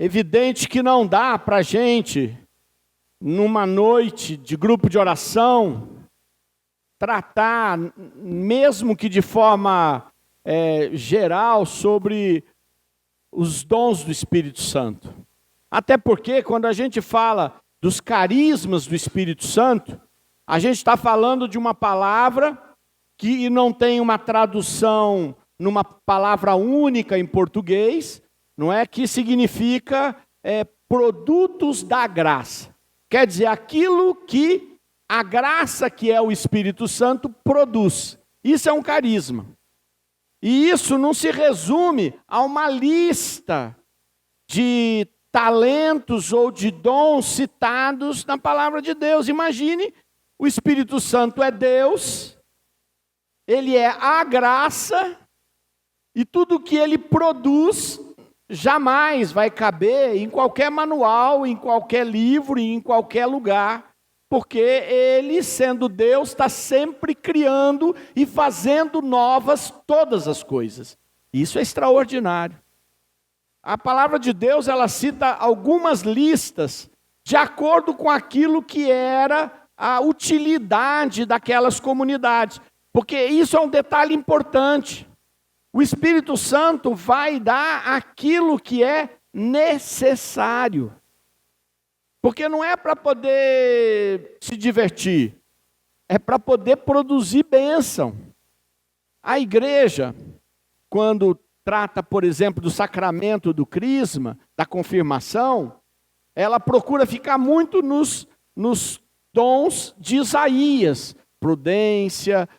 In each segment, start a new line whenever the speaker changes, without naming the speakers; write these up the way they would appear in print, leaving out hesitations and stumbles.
evidente que não dá para a gente, numa noite de grupo de oração, tratar, mesmo que de forma geral, sobre os dons do Espírito Santo. Até porque, quando a gente fala dos carismas do Espírito Santo, a gente está falando de uma palavra que não tem uma tradução numa palavra única em português, não é? Que significa produtos da graça. Quer dizer, aquilo que a graça que é o Espírito Santo produz. Isso é um carisma. E isso não se resume a uma lista de talentos ou de dons citados na palavra de Deus. Imagine, o Espírito Santo é Deus, ele é a graça, e tudo que ele produz jamais vai caber em qualquer manual, em qualquer livro, em qualquer lugar, porque ele, sendo Deus, está sempre criando e fazendo novas todas as coisas. Isso é extraordinário. A palavra de Deus, ela cita algumas listas de acordo com aquilo que era a utilidade daquelas comunidades. Porque isso é um detalhe importante. O Espírito Santo vai dar aquilo que é necessário. Porque não é para poder se divertir, é para poder produzir bênção. A igreja, quando trata, por exemplo, do sacramento do crisma, da confirmação, ela procura ficar muito nos dons de Isaías, prudência,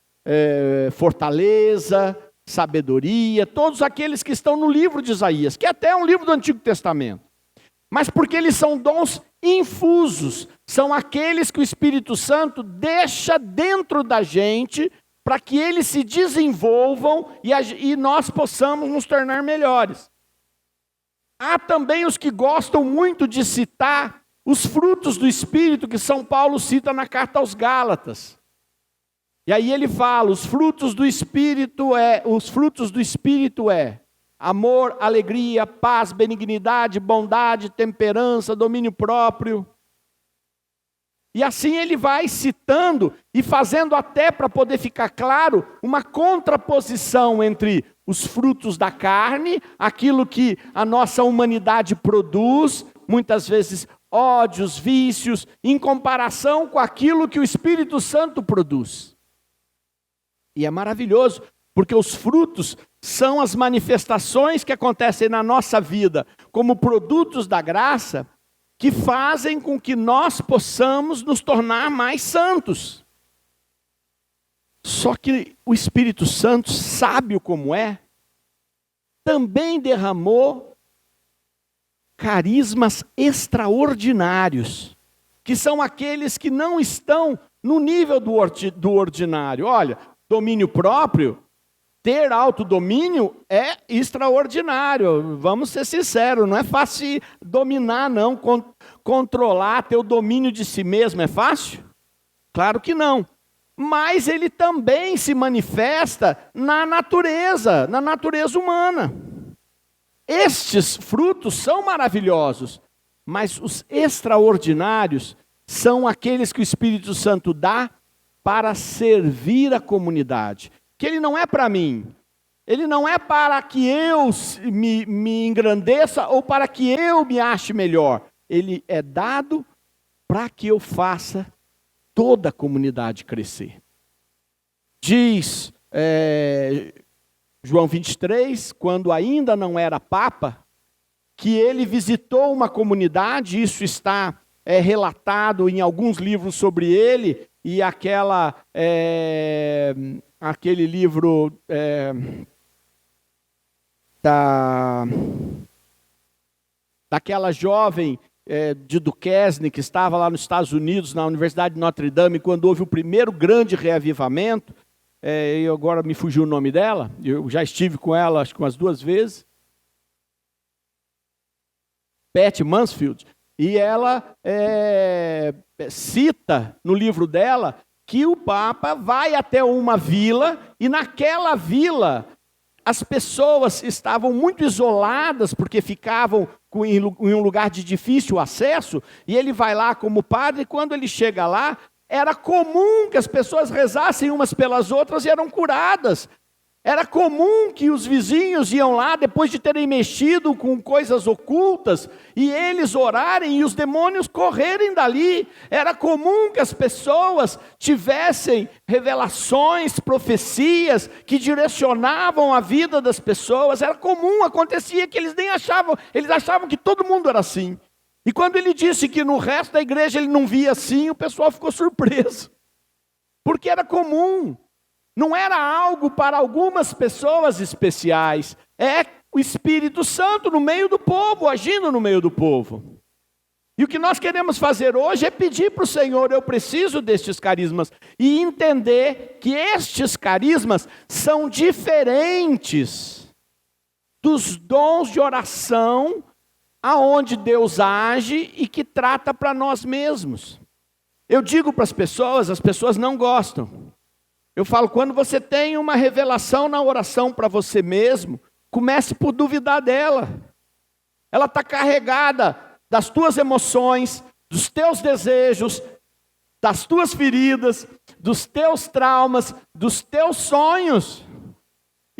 fortaleza, sabedoria, todos aqueles que estão no livro de Isaías, que até é um livro do Antigo Testamento. Mas porque eles são dons infusos, são aqueles que o Espírito Santo deixa dentro da gente para que eles se desenvolvam e nós possamos nos tornar melhores. Há também os que gostam muito de citar os frutos do Espírito que São Paulo cita na carta aos Gálatas. E aí ele fala, os frutos do Espírito é amor, alegria, paz, benignidade, bondade, temperança, domínio próprio. E assim ele vai citando e fazendo até, para poder ficar claro, uma contraposição entre os frutos da carne, aquilo que a nossa humanidade produz, muitas vezes ódios, vícios, em comparação com aquilo que o Espírito Santo produz. E é maravilhoso, porque os frutos são as manifestações que acontecem na nossa vida como produtos da graça que fazem com que nós possamos nos tornar mais santos. Só que o Espírito Santo, sábio como é, também derramou carismas extraordinários, que são aqueles que não estão no nível do ordinário. Olha, domínio próprio, ter autodomínio é extraordinário. Vamos ser sinceros, não é fácil dominar, não. Controlar, ter o domínio de si mesmo é fácil? Claro que não. Mas ele também se manifesta na natureza humana. Estes frutos são maravilhosos, mas os extraordinários são aqueles que o Espírito Santo dá para servir a comunidade. Que ele não é para mim, ele não é para que eu me engrandeça ou para que eu me ache melhor. Ele é dado para que eu faça toda a comunidade crescer. Diz João 23, quando ainda não era Papa, que ele visitou uma comunidade, isso está relatado em alguns livros sobre ele, e aquele livro daquela jovem de Duquesne, que estava lá nos Estados Unidos, na Universidade de Notre Dame, quando houve o primeiro grande reavivamento, e agora me fugiu o nome dela, eu já estive com ela acho que umas 2 vezes, Pat Mansfield, e ela cita no livro dela que o Papa vai até uma vila, e naquela vila as pessoas estavam muito isoladas, porque ficavam em um lugar de difícil acesso, e ele vai lá como padre, e quando ele chega lá, era comum que as pessoas rezassem umas pelas outras e eram curadas. Era comum que os vizinhos iam lá, depois de terem mexido com coisas ocultas, e eles orarem e os demônios correrem dali. Era comum que as pessoas tivessem revelações, profecias, que direcionavam a vida das pessoas. Era comum, acontecia que eles nem achavam, eles achavam que todo mundo era assim. E quando ele disse que no resto da igreja ele não via assim, o pessoal ficou surpreso. Porque era comum. Não era algo para algumas pessoas especiais. É o Espírito Santo no meio do povo, agindo no meio do povo. E o que nós queremos fazer hoje é pedir para o Senhor, eu preciso destes carismas. E entender que estes carismas são diferentes dos dons de oração, aonde Deus age e que trata para nós mesmos. Eu digo para as pessoas não gostam. Eu falo, quando você tem uma revelação na oração para você mesmo, comece por duvidar dela. Ela está carregada das tuas emoções, dos teus desejos, das tuas feridas, dos teus traumas, dos teus sonhos.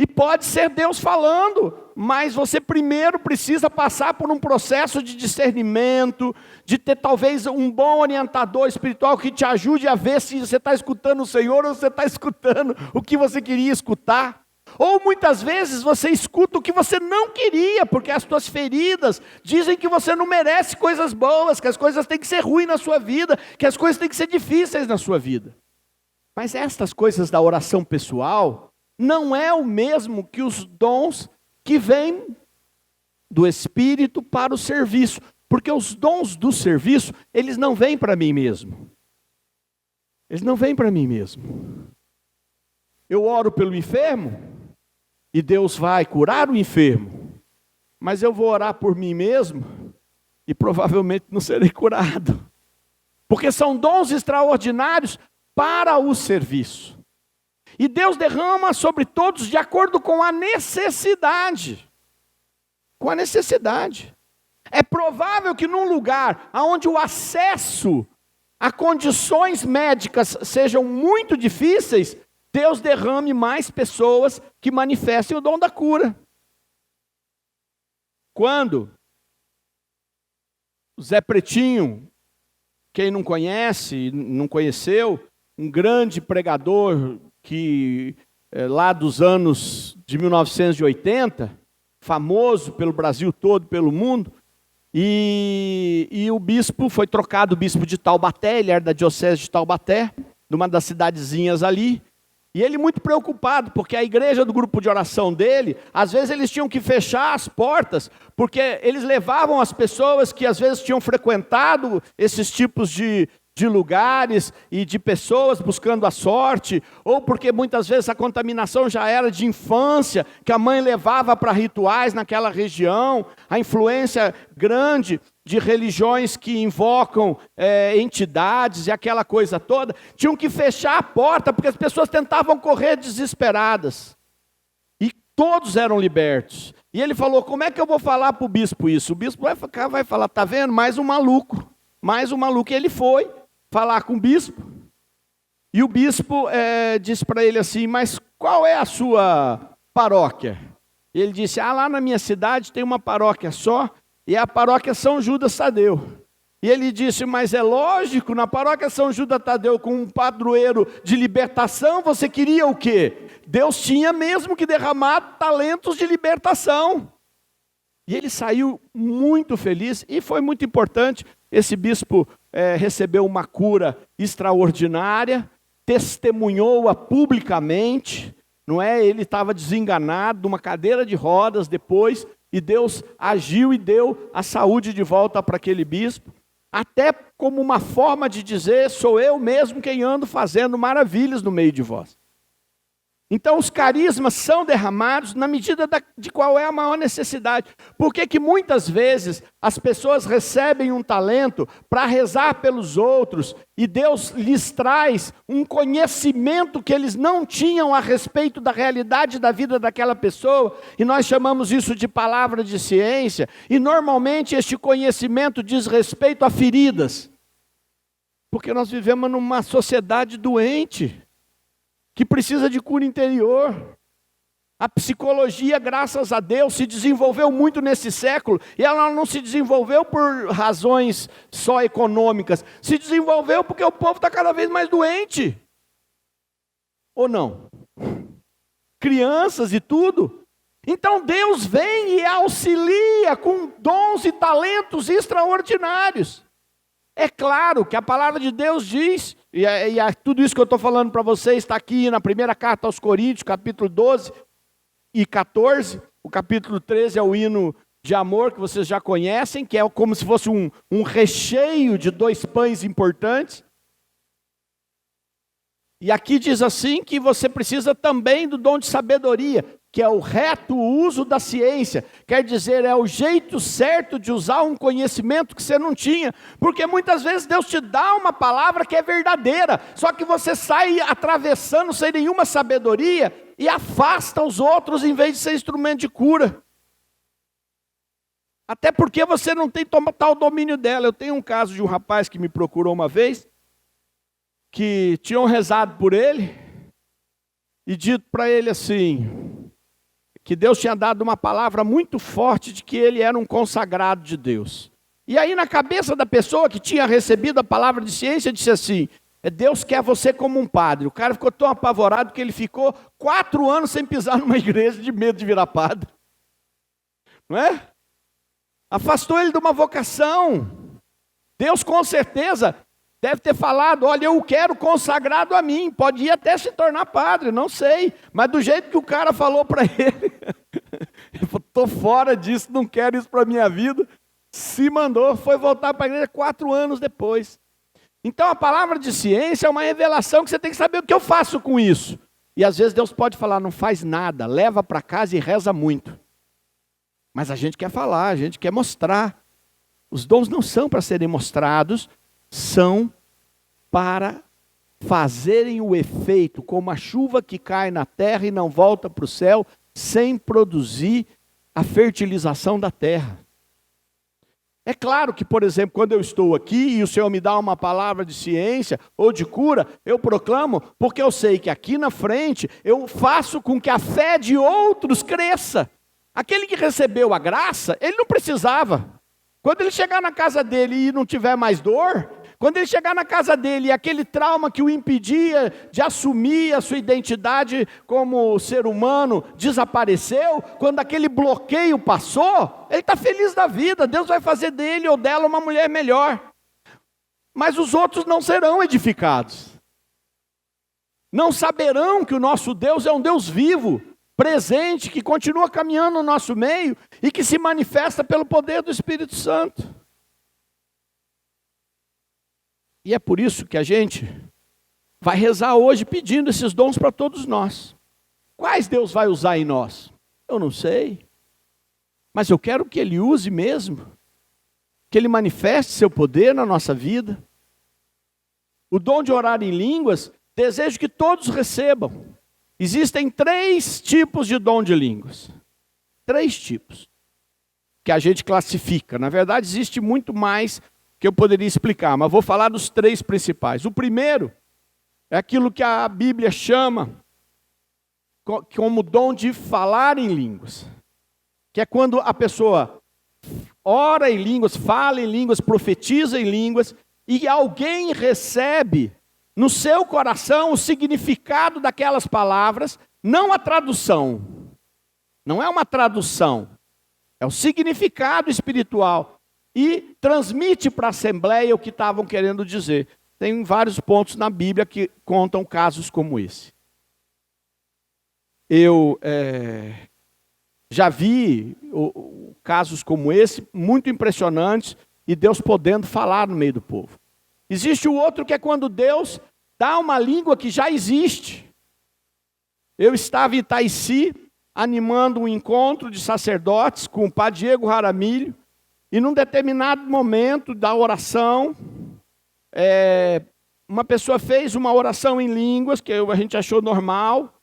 E pode ser Deus falando, mas você primeiro precisa passar por um processo de discernimento, de ter talvez um bom orientador espiritual que te ajude a ver se você está escutando o Senhor ou você está escutando o que você queria escutar. Ou muitas vezes você escuta o que você não queria, porque as suas feridas dizem que você não merece coisas boas, que as coisas têm que ser ruins na sua vida, que as coisas têm que ser difíceis na sua vida. Mas estas coisas da oração pessoal não é o mesmo que os dons que vêm do Espírito para o serviço. Porque os dons do serviço, eles não vêm para mim mesmo. Eles não vêm para mim mesmo. Eu oro pelo enfermo e Deus vai curar o enfermo. Mas eu vou orar por mim mesmo e provavelmente não serei curado. Porque são dons extraordinários para o serviço. E Deus derrama sobre todos de acordo com a necessidade. Com a necessidade. É provável que num lugar onde o acesso a condições médicas sejam muito difíceis, Deus derrame mais pessoas que manifestem o dom da cura. Quando o Zé Pretinho, quem não conhece, não conheceu, um grande pregador que lá dos anos de 1980, famoso pelo Brasil todo, pelo mundo, e o bispo foi trocado, o bispo de Taubaté, ele era da diocese de Taubaté, de uma das cidadezinhas ali, e ele muito preocupado, porque a igreja do grupo de oração dele, às vezes eles tinham que fechar as portas, porque eles levavam as pessoas que às vezes tinham frequentado esses tipos de lugares e de pessoas buscando a sorte, ou porque muitas vezes a contaminação já era de infância, que a mãe levava para rituais naquela região, a influência grande de religiões que invocam entidades e aquela coisa toda, tinham que fechar a porta, porque as pessoas tentavam correr desesperadas. E todos eram libertos. E ele falou, como é que eu vou falar para o bispo isso? O bispo vai falar, está vendo? Mais um maluco. E ele foi falar com o bispo, e o bispo disse para ele assim, mas qual é a sua paróquia? E ele disse, lá na minha cidade tem uma paróquia só, e é a paróquia São Judas Tadeu. E ele disse, mas é lógico, na paróquia São Judas Tadeu, com um padroeiro de libertação, você queria o quê? Deus tinha mesmo que derramar talentos de libertação. E ele saiu muito feliz, e foi muito importante, esse bispo recebeu uma cura extraordinária, testemunhou-a publicamente, não é? Ele estava desenganado, numa cadeira de rodas depois, e Deus agiu e deu a saúde de volta para aquele bispo, até como uma forma de dizer, sou eu mesmo quem ando fazendo maravilhas no meio de vós. Então os carismas são derramados na medida de qual é a maior necessidade. Por que que muitas vezes as pessoas recebem um talento para rezar pelos outros e Deus lhes traz um conhecimento que eles não tinham a respeito da realidade da vida daquela pessoa, e nós chamamos isso de palavra de ciência, e normalmente este conhecimento diz respeito a feridas, porque nós vivemos numa sociedade doente, que precisa de cura interior. A psicologia, graças a Deus, se desenvolveu muito nesse século, e ela não se desenvolveu por razões só econômicas, se desenvolveu porque o povo está cada vez mais doente. Ou não? Crianças e tudo. Então Deus vem e auxilia com dons e talentos extraordinários. É claro que a palavra de Deus diz, tudo isso que eu estou falando para vocês está aqui na primeira carta aos Coríntios, capítulo 12 e 14. O capítulo 13 é o hino de amor, que vocês já conhecem, que é como se fosse um recheio de 2 pães importantes. E aqui diz assim que você precisa também do dom de sabedoria, que é o reto uso da ciência. Quer dizer, é o jeito certo de usar um conhecimento que você não tinha. Porque muitas vezes Deus te dá uma palavra que é verdadeira, só que você sai atravessando sem nenhuma sabedoria e afasta os outros em vez de ser instrumento de cura. Até porque você não tem total domínio dela. Eu tenho um caso de um rapaz que me procurou uma vez, que tinham rezado por ele e dito para ele assim, que Deus tinha dado uma palavra muito forte de que ele era um consagrado de Deus. E aí na cabeça da pessoa que tinha recebido a palavra de ciência, disse assim, Deus quer você como um padre. O cara ficou tão apavorado que ele ficou 4 anos sem pisar numa igreja de medo de virar padre. Não é? Afastou ele de uma vocação. Deus com certeza deve ter falado, olha, eu quero consagrado a mim, pode ir até se tornar padre, não sei, mas do jeito que o cara falou para ele, ele falou, estou fora disso, não quero isso para a minha vida, se mandou, foi voltar para a igreja 4 anos depois. Então a palavra de ciência é uma revelação que você tem que saber o que eu faço com isso. E às vezes Deus pode falar, não faz nada, leva para casa e reza muito. Mas a gente quer falar, a gente quer mostrar. Os dons não são para serem mostrados, são para fazerem o efeito, como a chuva que cai na terra e não volta para o céu, sem produzir a fertilização da terra. É claro que, por exemplo, quando eu estou aqui e o Senhor me dá uma palavra de ciência ou de cura, eu proclamo, porque eu sei que aqui na frente eu faço com que a fé de outros cresça. Aquele que recebeu a graça, ele não precisava. Quando ele chegar na casa dele e não tiver mais dor, quando ele chegar na casa dele e aquele trauma que o impedia de assumir a sua identidade como ser humano desapareceu, quando aquele bloqueio passou, ele está feliz da vida, Deus vai fazer dele ou dela uma mulher melhor. Mas os outros não serão edificados. Não saberão que o nosso Deus é um Deus vivo, presente, que continua caminhando no nosso meio e que se manifesta pelo poder do Espírito Santo. E é por isso que a gente vai rezar hoje pedindo esses dons para todos nós. Quais Deus vai usar em nós? Eu não sei. Mas eu quero que Ele use mesmo. Que Ele manifeste seu poder na nossa vida. O dom de orar em línguas, desejo que todos recebam. Existem 3 tipos de dom de línguas. 3 tipos. Que a gente classifica. Na verdade, existe muito mais que eu poderia explicar, mas vou falar dos 3 principais. O primeiro é aquilo que a Bíblia chama como dom de falar em línguas. Que é quando a pessoa ora em línguas, fala em línguas, profetiza em línguas, e alguém recebe no seu coração o significado daquelas palavras, não a tradução. Não é uma tradução, é o significado espiritual. E transmite para a Assembleia o que estavam querendo dizer. Tem vários pontos na Bíblia que contam casos como esse. Eu já vi casos como esse, muito impressionantes, e Deus podendo falar no meio do povo. Existe o outro que é quando Deus dá uma língua que já existe. eu estava em Itaici, animando um encontro de sacerdotes com o padre Diego Jaramillo, e num determinado momento da oração, uma pessoa fez uma oração em línguas, que a gente achou normal,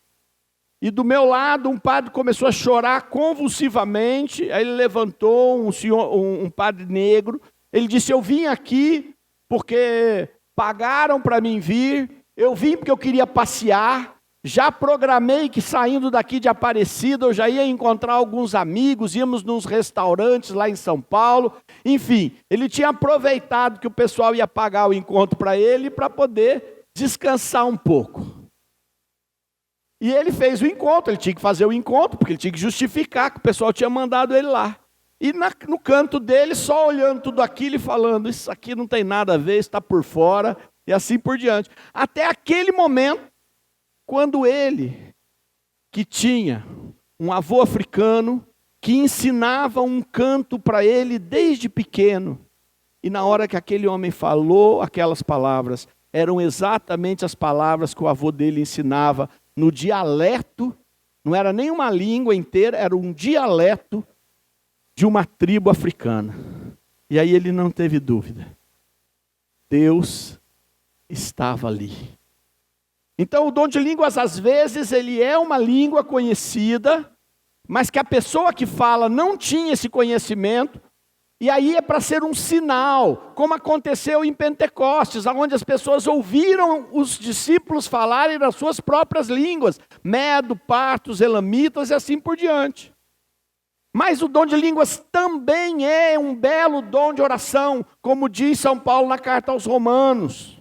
e do meu lado um padre começou a chorar convulsivamente. Aí ele levantou, um padre negro, ele disse: eu vim aqui porque pagaram para mim vir, eu vim porque eu queria passear, já programei que saindo daqui de Aparecida eu já ia encontrar alguns amigos, íamos nos restaurantes lá em São Paulo, enfim, ele tinha aproveitado que o pessoal ia pagar o encontro para ele, para poder descansar um pouco. E ele fez o encontro, ele tinha que fazer o encontro, porque ele tinha que justificar que o pessoal tinha mandado ele lá. E no canto dele, só olhando tudo aquilo e falando: isso aqui não tem nada a ver, está por fora, e assim por diante. Até aquele momento, quando ele, que tinha um avô africano, que ensinava um canto para ele desde pequeno, e na hora que aquele homem falou aquelas palavras, eram exatamente as palavras que o avô dele ensinava, no dialeto, não era nem uma língua inteira, era um dialeto de uma tribo africana. E aí ele não teve dúvida. Deus estava ali. Então o dom de línguas, às vezes, ele é uma língua conhecida, mas que a pessoa que fala não tinha esse conhecimento, e aí é para ser um sinal, como aconteceu em Pentecostes, onde as pessoas ouviram os discípulos falarem nas suas próprias línguas, medo, partos, elamitas e assim por diante. Mas o dom de línguas também é um belo dom de oração, como diz São Paulo na carta aos Romanos.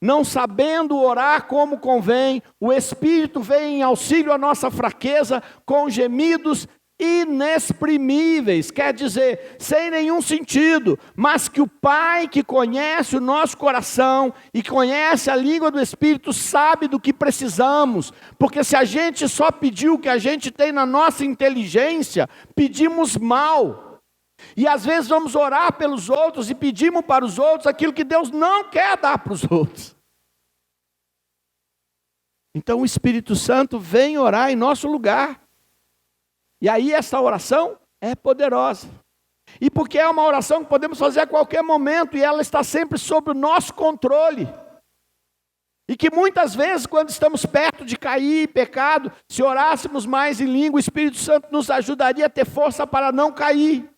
Não sabendo orar como convém, o Espírito vem em auxílio à nossa fraqueza, com gemidos inexprimíveis, quer dizer, sem nenhum sentido, mas que o Pai que conhece o nosso coração e conhece a língua do Espírito sabe do que precisamos, porque se a gente só pedir o que a gente tem na nossa inteligência, pedimos mal, e às vezes vamos orar pelos outros e pedimos para os outros aquilo que Deus não quer dar para os outros. Então o Espírito Santo vem orar em nosso lugar. E aí essa oração é poderosa. E porque é uma oração que podemos fazer a qualquer momento, e ela está sempre sob o nosso controle. E que muitas vezes, quando estamos perto de cair em pecado, se orássemos mais em língua, o Espírito Santo nos ajudaria a ter força para não cair.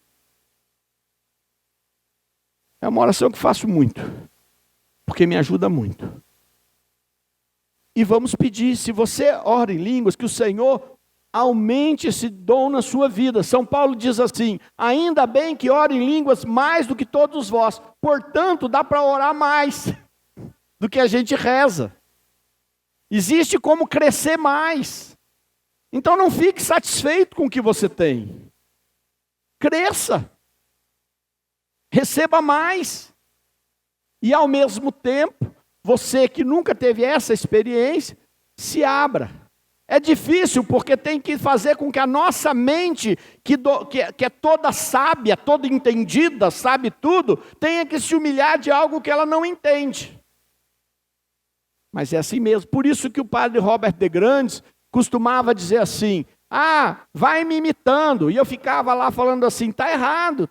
É uma oração que faço muito, porque me ajuda muito. E vamos pedir, se você ora em línguas, que o Senhor aumente esse dom na sua vida. São Paulo diz assim: ainda bem que oro em línguas mais do que todos vós. Portanto, dá para orar mais do que a gente reza. Existe como crescer mais. Então não fique satisfeito com o que você tem. Cresça. Receba mais. E ao mesmo tempo, você que nunca teve essa experiência, se abra. É difícil porque tem que fazer com que a nossa mente, que é toda sábia, toda entendida, sabe tudo, tenha que se humilhar de algo que ela não entende. Mas é assim mesmo. Por isso que o padre Robert de Grandes costumava dizer assim: vai me imitando. E eu ficava lá falando assim: está errado,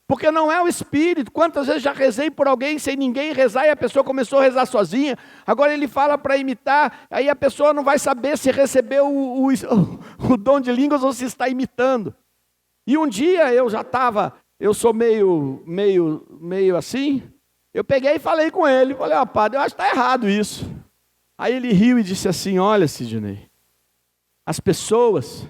porque não é o Espírito. Quantas vezes já rezei por alguém sem ninguém rezar e a pessoa começou a rezar sozinha. Agora ele fala para imitar, aí a pessoa não vai saber se recebeu o dom de línguas ou se está imitando. E um dia eu sou meio assim, eu peguei e falei com ele, falei: padre, eu acho que está errado isso. Aí ele riu e disse assim: olha, Sidney, as pessoas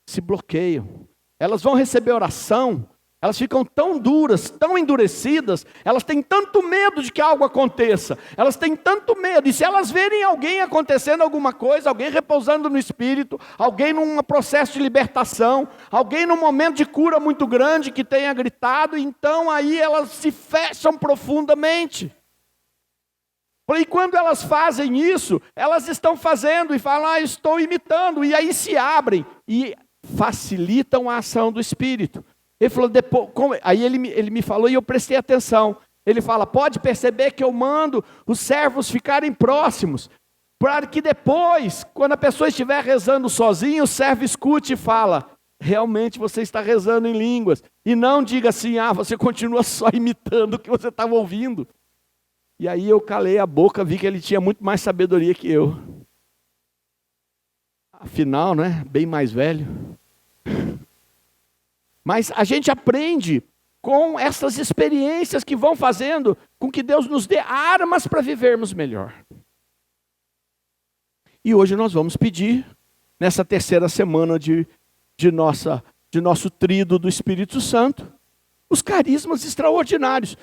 se bloqueiam, elas vão receber oração, elas ficam tão duras, tão endurecidas, elas têm tanto medo de que algo aconteça, elas têm tanto medo, e se elas verem alguém acontecendo alguma coisa, alguém repousando no Espírito, alguém num processo de libertação, alguém num momento de cura muito grande que tenha gritado, então aí elas se fecham profundamente. E quando elas fazem isso, elas estão fazendo e falam: estou imitando, e aí se abrem e facilitam a ação do Espírito. Ele falou, aí ele me falou e eu prestei atenção. Ele fala: pode perceber que eu mando os servos ficarem próximos, para que depois, quando a pessoa estiver rezando sozinha, o servo escute e fala: realmente você está rezando em línguas. E não diga assim: você continua só imitando o que você estava ouvindo. E aí eu calei a boca, vi que ele tinha muito mais sabedoria que eu. Afinal, né, bem mais velho. Mas a gente aprende com essas experiências que vão fazendo com que Deus nos dê armas para vivermos melhor. E hoje nós vamos pedir, nessa terceira semana de nosso tríduo do Espírito Santo, os carismas extraordinários.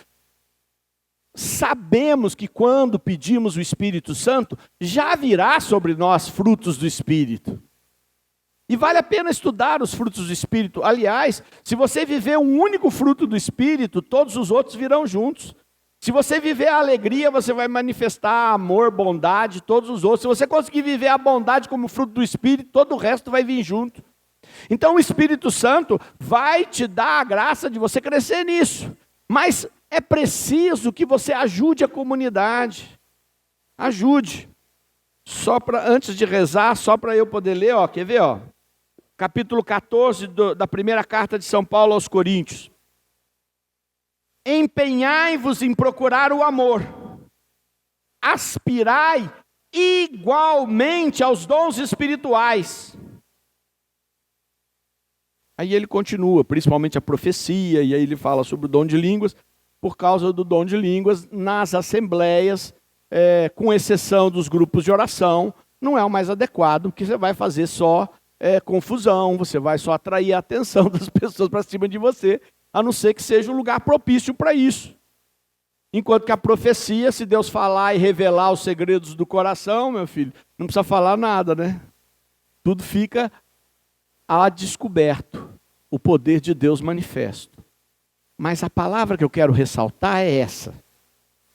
Sabemos que quando pedimos o Espírito Santo, já virá sobre nós frutos do Espírito. E vale a pena estudar os frutos do Espírito. Aliás, se você viver um único fruto do Espírito, todos os outros virão juntos. Se você viver a alegria, você vai manifestar amor, bondade, todos os outros. Se você conseguir viver a bondade como fruto do Espírito, todo o resto vai vir junto. Então o Espírito Santo vai te dar a graça de você crescer nisso. Mas é preciso que você ajude a comunidade. Ajude. Antes de rezar, só para eu poder ler, quer ver? Capítulo 14 da primeira carta de São Paulo aos Coríntios. Empenhai-vos em procurar o amor. Aspirai igualmente aos dons espirituais. Aí ele continua, principalmente a profecia, e aí ele fala sobre o dom de línguas, por causa do dom de línguas, nas assembleias, com exceção dos grupos de oração, não é o mais adequado, porque você vai fazer só confusão, você vai só atrair a atenção das pessoas para cima de você, a não ser que seja um lugar propício para isso. Enquanto que a profecia, se Deus falar e revelar os segredos do coração, meu filho, não precisa falar nada, né? Tudo fica a descoberto, o poder de Deus manifesto. Mas a palavra que eu quero ressaltar é essa: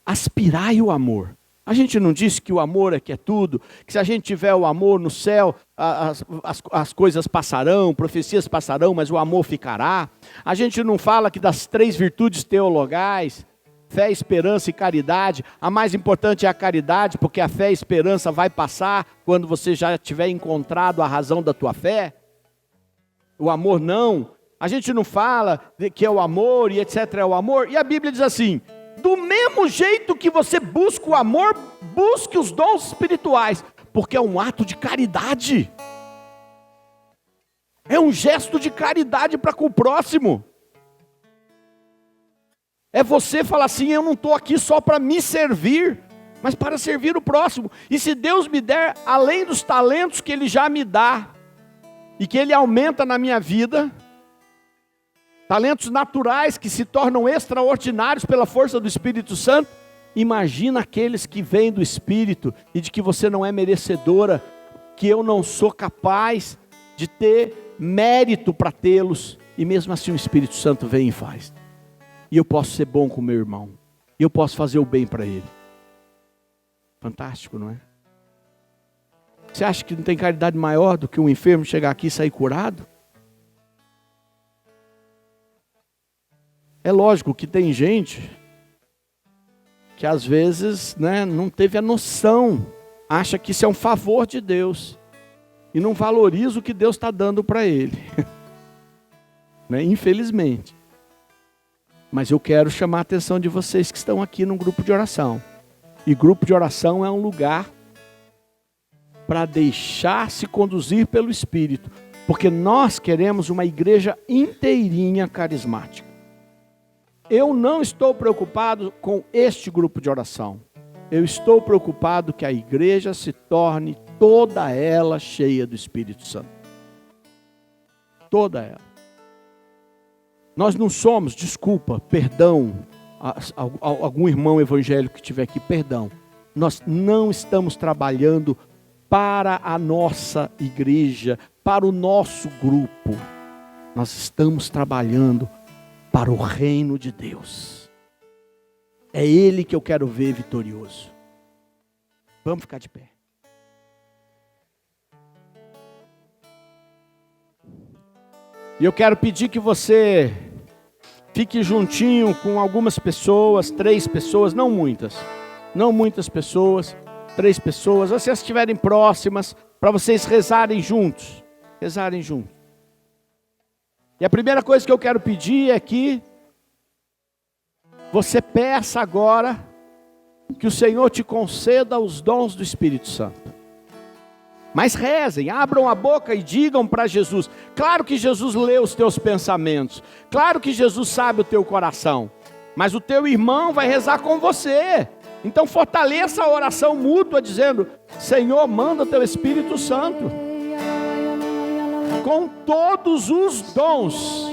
aspirai o amor. A gente não disse que o amor é que é tudo, que se a gente tiver o amor no céu, as coisas passarão, profecias passarão, mas o amor ficará. A gente não fala que das 3 virtudes teologais, fé, esperança e caridade, a mais importante é a caridade, porque a fé e a esperança vai passar quando você já tiver encontrado a razão da tua fé. O amor não. A gente não fala que é o amor e etc. é o amor. E a Bíblia diz assim: do mesmo jeito que você busca o amor, busque os dons espirituais, porque é um ato de caridade. É um gesto de caridade para com o próximo. É você falar assim: eu não estou aqui só para me servir, mas para servir o próximo. E se Deus me der, além dos talentos que Ele já me dá, e que Ele aumenta na minha vida, talentos naturais que se tornam extraordinários pela força do Espírito Santo, imagina aqueles que vêm do Espírito e de que você não é merecedora, que eu não sou capaz de ter mérito para tê-los, e mesmo assim o Espírito Santo vem e faz. E eu posso ser bom com o meu irmão, e eu posso fazer o bem para ele. Fantástico, não é? Você acha que não tem caridade maior do que um enfermo chegar aqui e sair curado? É lógico que tem gente que às vezes, não teve a noção, acha que isso é um favor de Deus e não valoriza o que Deus está dando para ele. Infelizmente. Mas eu quero chamar a atenção de vocês que estão aqui num grupo de oração. E grupo de oração é um lugar para deixar-se conduzir pelo Espírito, porque nós queremos uma igreja inteirinha carismática. Eu não estou preocupado com este grupo de oração. Eu estou preocupado que a igreja se torne toda ela cheia do Espírito Santo. Toda ela. Nós não somos, perdão, algum irmão evangélico que estiver aqui, perdão. Nós não estamos trabalhando para a nossa igreja, para o nosso grupo. Nós estamos trabalhando para o reino de Deus. É Ele que eu quero ver vitorioso. Vamos ficar de pé. E eu quero pedir que você fique juntinho com algumas pessoas, 3 pessoas, não muitas pessoas, 3 pessoas, se vocês estiverem próximas, para vocês rezarem juntos. Rezarem juntos. E a primeira coisa que eu quero pedir é que você peça agora que o Senhor te conceda os dons do Espírito Santo. Mas rezem, abram a boca e digam para Jesus. Claro que Jesus lê os teus pensamentos. Claro que Jesus sabe o teu coração. Mas o teu irmão vai rezar com você. Então fortaleça a oração mútua dizendo: Senhor, manda o teu Espírito Santo. Com todos os dons.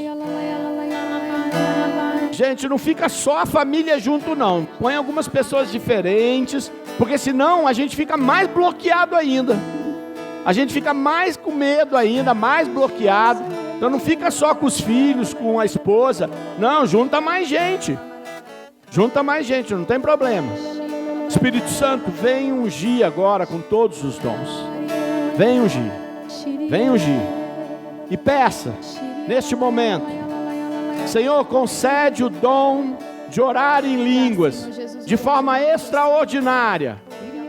Gente, não fica só a família junto não. Põe algumas pessoas diferentes. Porque senão a gente fica mais bloqueado ainda. A gente fica mais com medo ainda, mais bloqueado. Então não fica só com os filhos, com a esposa. Não, junta mais gente. Junta mais gente, não tem problema. Espírito Santo, vem ungir agora com todos os dons. Vem ungir. Vem ungir. E peça, neste momento, Senhor, concede o dom de orar em línguas, de forma extraordinária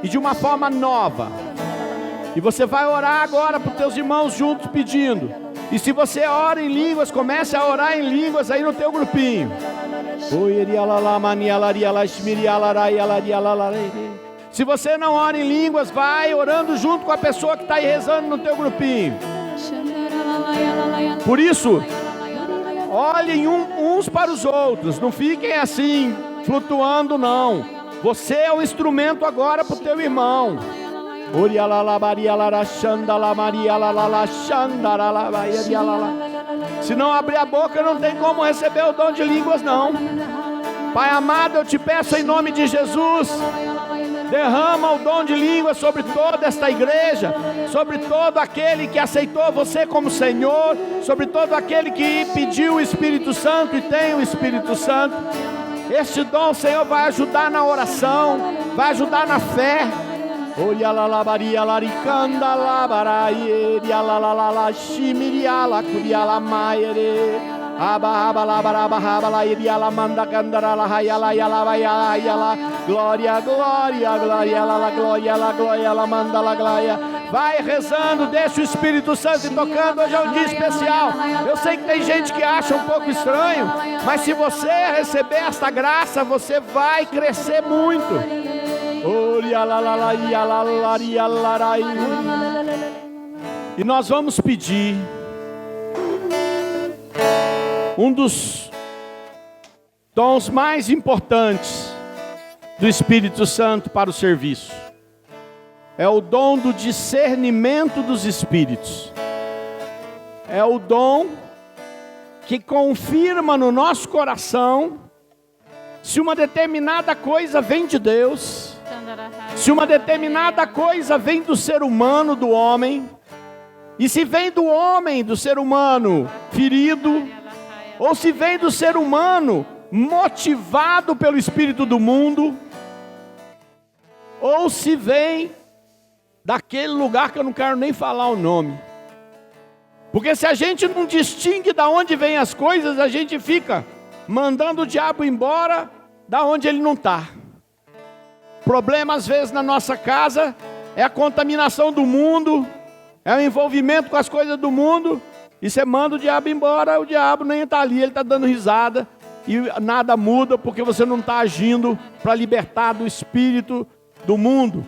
e de uma forma nova. E você vai orar agora para os teus irmãos juntos pedindo. E se você ora em línguas, comece a orar em línguas aí no teu grupinho. Se você não ora em línguas, vai orando junto com a pessoa que está aí rezando no teu grupinho. Por isso, olhem uns para os outros. Não fiquem assim, flutuando não. Você é o instrumento agora para o teu irmão. Se não abrir a boca, não tem como receber o dom de línguas não. Pai amado, eu te peço em nome de Jesus, derrama o dom de línguas sobre toda esta igreja, sobre todo aquele que aceitou você como Senhor, sobre todo aquele que pediu o Espírito Santo e tem o Espírito Santo. Este dom, Senhor, vai ajudar na oração, vai ajudar na fé. Glória, glória, glória, glória. Vai rezando, deixa o Espírito Santo tocando. Hoje é um dia especial. Eu sei que tem gente que acha um pouco estranho, mas se você receber esta graça, você vai crescer muito. E nós vamos pedir um dos dons mais importantes do Espírito Santo para o serviço. É o dom do discernimento dos espíritos. É o dom que confirma no nosso coração se uma determinada coisa vem de Deus, se uma determinada coisa vem do ser humano, do homem, e se vem do homem, do ser humano ferido, ou se vem do ser humano motivado pelo espírito do mundo, ou se vem daquele lugar que eu não quero nem falar o nome. Porque se a gente não distingue de onde vêm as coisas, a gente fica mandando o diabo embora da onde ele não está. Problema às vezes na nossa casa é a contaminação do mundo, é o envolvimento com as coisas do mundo, e você manda o diabo embora, o diabo nem está ali, ele está dando risada, e nada muda porque você não está agindo para libertar do espírito do mundo.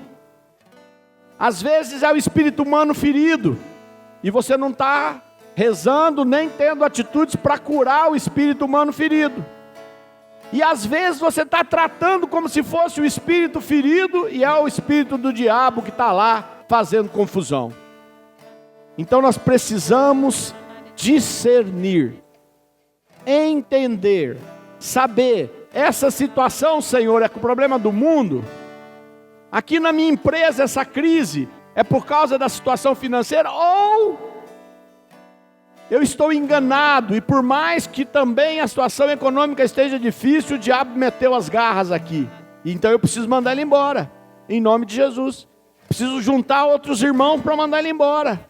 Às vezes é o espírito humano ferido, e você não está rezando nem tendo atitudes para curar o espírito humano ferido. E às vezes você está tratando como se fosse o espírito ferido, e é o espírito do diabo que está lá fazendo confusão. Então nós precisamos discernir, entender, saber, essa situação, Senhor, é o problema do mundo. Aqui na minha empresa essa crise é por causa da situação financeira, ou eu estou enganado, e por mais que também a situação econômica esteja difícil, o diabo meteu as garras aqui. Então eu preciso mandar ele embora, em nome de Jesus. Preciso juntar outros irmãos para mandar ele embora.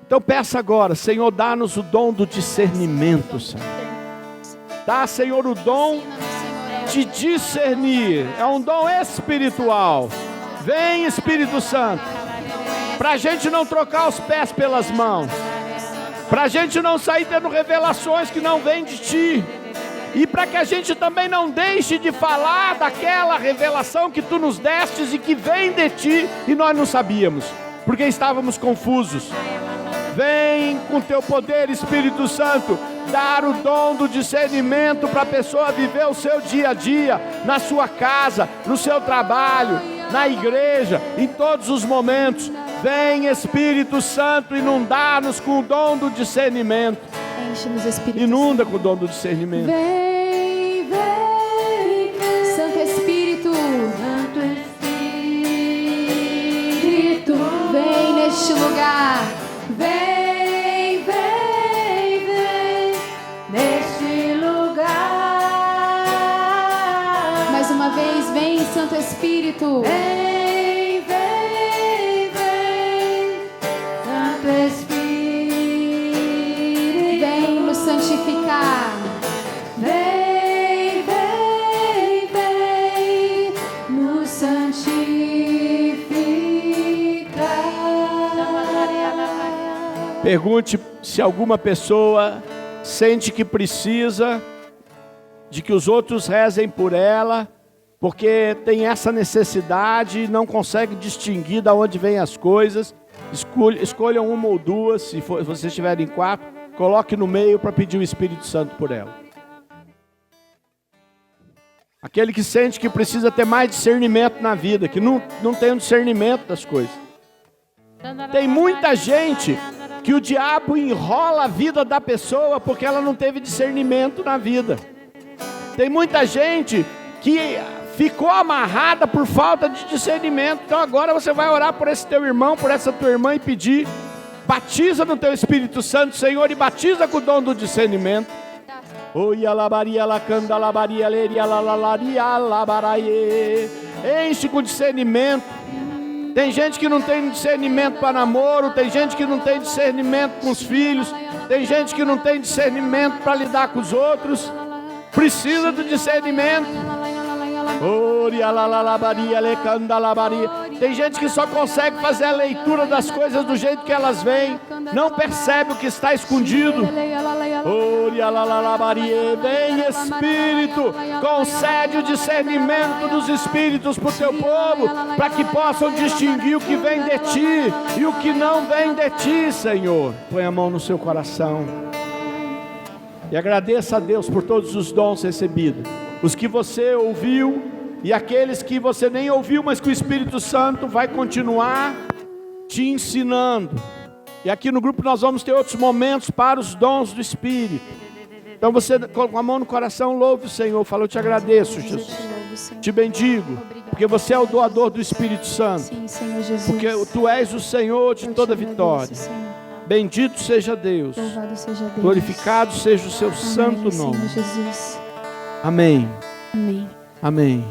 Então peça agora, Senhor, dá-nos o dom do discernimento, Senhor. Dá, Senhor, o dom de discernir. É um dom espiritual. Vem, Espírito Santo, para a gente não trocar os pés pelas mãos, para a gente não sair tendo revelações que não vêm de Ti, e para que a gente também não deixe de falar daquela revelação que Tu nos destes e que vem de Ti e nós não sabíamos, porque estávamos confusos. Vem com Teu poder, Espírito Santo, dar o dom do discernimento para a pessoa viver o seu dia a dia, na sua casa, no seu trabalho, na igreja, em todos os momentos. Vem, Espírito Santo, inundar-nos com o dom do discernimento.
Enche-nos, Espírito
Inunda
Santo.
com o dom do discernimento.
Vem, vem, Santo Espírito.
Santo Espírito,
Vem neste lugar.
vem, vem, vem neste lugar.
Mais uma vez, vem, Santo Espírito.
Vem, vem, vem, Santo Espírito,
Vem nos santificar.
vem, vem, vem nos santificar.
Pergunte se alguma pessoa sente que precisa de que os outros rezem por ela, porque tem essa necessidade e não consegue distinguir de onde vêm as coisas. Escolham uma ou duas, se vocês estiverem 4, coloque no meio para pedir o Espírito Santo por ela. Aquele que sente que precisa ter mais discernimento na vida, que não tem um discernimento das coisas. Tem muita gente que o diabo enrola a vida da pessoa porque ela não teve discernimento na vida. Tem muita gente que ficou amarrada por falta de discernimento. Então agora você vai orar por esse teu irmão, por essa tua irmã e pedir: batiza no teu Espírito Santo, Senhor, e batiza com o dom do discernimento. Enche com discernimento. Tem gente que não tem discernimento para namoro, tem gente que não tem discernimento com os filhos, tem gente que não tem discernimento para lidar com os outros. Precisa do discernimento. Tem gente que só consegue fazer a leitura das coisas do jeito que elas vêm, não percebe o que está escondido. Vem, Espírito, concede o discernimento dos Espíritos para o teu povo, para que possam distinguir o que vem de Ti e o que não vem de Ti, Senhor. Põe a mão no seu coração e agradeça a Deus por todos os dons recebidos, os que você ouviu e aqueles que você nem ouviu, mas que o Espírito Santo vai continuar te ensinando. E aqui no grupo nós vamos ter outros momentos para os dons do Espírito. Então você, com a mão no coração, louve o Senhor. Fala: eu te agradeço, Jesus. Te bendigo, porque você é o doador do Espírito Santo.
Sim, Senhor Jesus.
Porque Tu és o Senhor de toda vitória. Bendito seja Deus.
Louvado seja Deus.
Glorificado seja o seu santo
Amém,
nome.
Senhor Jesus.
Amém.
Amém.
Amém.